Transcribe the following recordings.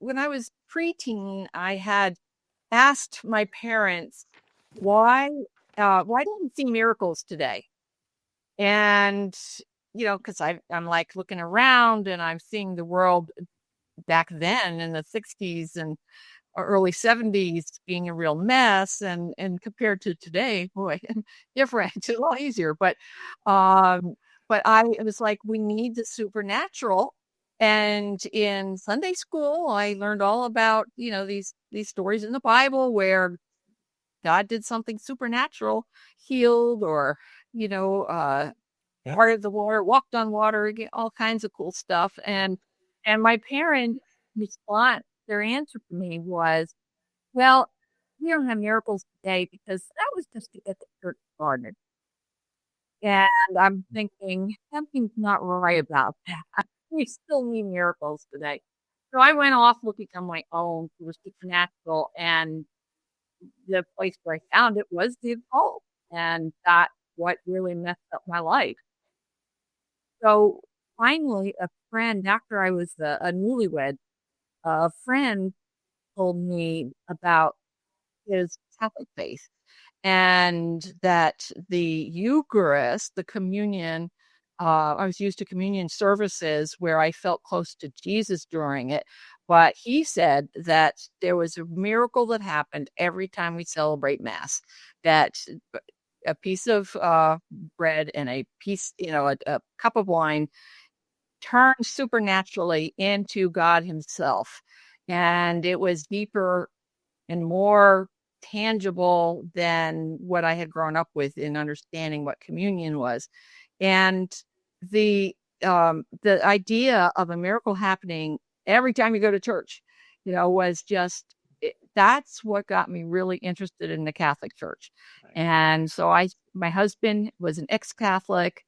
when I was preteen, I had asked my parents why why don't we see miracles today? And because I'm like looking around and I'm seeing the world back then in the 60s and early 70s being a real mess, and compared to today, boy, different. It's a lot easier. Um but I it was like, we need the supernatural. And in Sunday school, I learned all about, these stories in the Bible where God did something supernatural, healed, or, you know, uh, parted the water, walked on water, all kinds of cool stuff. And my parents' response, their answer to me was, "Well, we don't have miracles today because that was just to get the church started." And I'm thinking something's not right about that. We still need miracles today. So I went off looking on my own for the supernatural, and the place where I found it was the occult, and that's what really messed up my life. So finally, a friend, after I was a newlywed, a friend told me about his Catholic faith, and that the Eucharist, the communion, I was used to communion services where I felt close to Jesus during it. But he said that there was a miracle that happened every time we celebrate Mass, that a piece of bread and a piece, a cup of wine turned supernaturally into God Himself. And it was deeper and more tangible than what I had grown up with in understanding what communion was. And the idea of a miracle happening every time you go to church, was just that's what got me really interested in the Catholic Church. And so my husband was an ex-Catholic.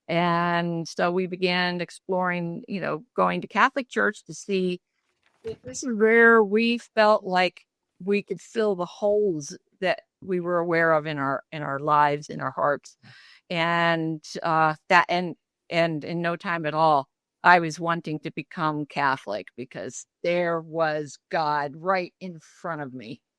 And so we began exploring, going to Catholic church to see if this is where we felt like we could fill the holes that we were aware of in our lives, in our hearts. And and in no time at all, I was wanting to become Catholic because there was God right in front of me.